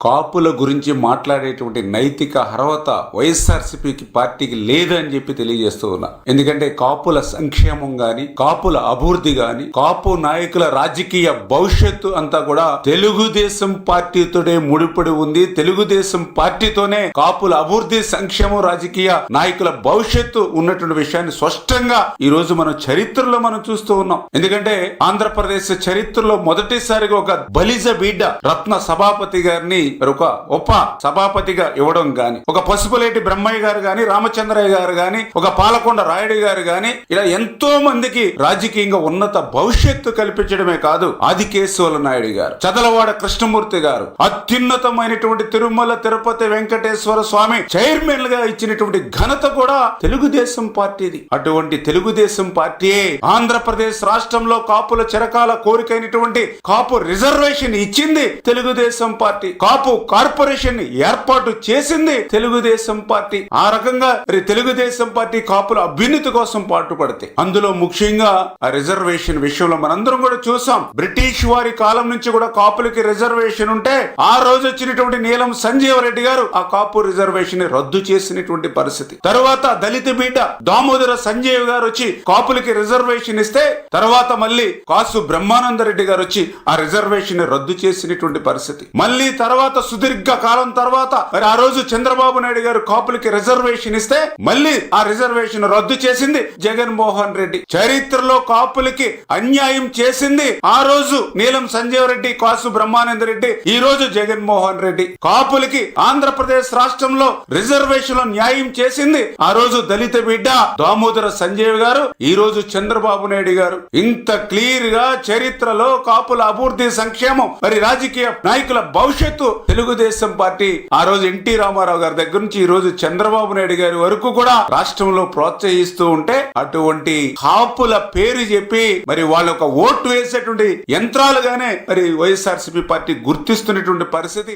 కాపుల గురించి మాట్లాడేటువంటి నైతిక అర్హత వైఎస్ఆర్సీపీ పార్టీకి లేదని చెప్పి తెలియజేస్తూ ఉన్నా. ఎందుకంటే కాపుల సంక్షేమం గాని, కాపుల అభివృద్ధి గాని, కాపు నాయకుల రాజకీయ భవిష్యత్తు అంతా కూడా తెలుగుదేశం పార్టీతోనే ముడిపడి ఉంది. తెలుగుదేశం పార్టీతోనే కాపుల అభివృద్ధి, సంక్షేమం, రాజకీయ నాయకుల భవిష్యత్తు ఉన్నటువంటి విషయాన్ని స్పష్టంగా ఈ రోజు మనం చరిత్రలో మనం చూస్తూ ఉన్నాం. ఎందుకంటే ఆంధ్రప్రదేశ్ చరిత్రలో మొదటిసారిగా ఒక బలిజ బిడ్డ రత్న సభాపతి గారిని ఒక ఉప సభాపతిగా ఇవ్వడం గాని, ఒక పసుపులేటి బ్రహ్మయ్య గారు గాని, రామచంద్రయ్య గారు గాని, ఒక పాలకొండ రాయుడు గారు గాని, ఇలా ఎంతో మందికి రాజకీయంగా ఉన్నత భవిష్యత్తు కల్పించడమే కాదు, ఆదికేశవుల నాయుడు గారు, చదలవాడ కృష్ణమూర్తి గారు అత్యున్నతమైనటువంటి తిరుమల తిరుపతి వెంకటేశ్వర స్వామి చైర్మన్ గా ఇచ్చినటువంటి ఘనత కూడా తెలుగుదేశం పార్టీది. అటువంటి తెలుగుదేశం పార్టీయే ఆంధ్రప్రదేశ్ రాష్ట్రంలో కాపుల చిరకాల కోరికైనటువంటి కాపు రిజర్వేషన్ ఇచ్చింది తెలుగుదేశం పార్టీ. కాపు కార్పొరేషన్ ఏర్పాటు చేసింది తెలుగుదేశం పార్టీ. ఆ రకంగా తెలుగుదేశం పార్టీ కాపుల అభ్యున్నతి కోసం పాటుపడితే, అందులో ముఖ్యంగా ఆ రిజర్వేషన్ విషయంలో మనందరం కూడా చూసాం. బ్రిటిష్ వారి కాలం నుంచి కూడా కాపులకి రిజర్వేషన్ ఉంటే ఆ రోజు వచ్చినటువంటి నీలం సంజీవ్ రెడ్డి గారు ఆ కాపు రిజర్వేషన్ రద్దు చేసినటువంటి పరిస్థితి. తరువాత దళిత బిడ్డ దామోదర సంజీవ్ గారు వచ్చి కాపులకి రిజర్వేషన్ ఇస్తే, తర్వాత మళ్ళీ కాసు బ్రహ్మానంద రెడ్డి గారు వచ్చి ఆ రిజర్వేషన్ రద్దు చేసినటువంటి పరిస్థితి. మళ్ళీ తర్వాత సుదీర్ఘ కాలం తర్వాత మరి ఆ రోజు చంద్రబాబు నాయుడు గారు కాపులకి రిజర్వేషన్ ఇస్తే మళ్ళీ ఆ రిజర్వేషన్ రద్దు చేసింది జగన్మోహన్ రెడ్డి. చరిత్రలో కాపులకి అన్యాయం చేసింది ఆ రోజు నీలం సంజీవ్ రెడ్డి, కాసు బ్రహ్మానంద రెడ్డి, ఈ రోజు జగన్మోహన్ రెడ్డి. కాపులకి ఆంధ్రప్రదేశ్ రాష్ట్రంలో రిజర్వేషన్ లో న్యాయం చేసింది ఆ రోజు దళిత బిడ్డ దామోదర సంజీవ్ గారు, ఈ రోజు చంద్రబాబు నాయుడు గారు. ఇంత క్లియర్ గా చరిత్రలో కాపుల అభివృద్ధి, సంక్షేమం, మరి రాజకీయ నాయకుల భవిష్యత్తు తెలుగుదేశం పార్టీ ఆ రోజు ఎన్టీ రామారావు గారి దగ్గర నుంచి ఈ రోజు చంద్రబాబు నాయుడు గారి వరకు కూడా రాష్ట్రంలో ప్రోత్సహిస్తూ ఉంటే, అటువంటి కాపుల పేరు చెప్పి మరి వాళ్ళ ఒక ఓటు వేసేటువంటి యంత్రాలుగానే మరి వైఎస్ఆర్సీపీ పార్టీ గుర్తిస్తున్నటువంటి పరిస్థితి.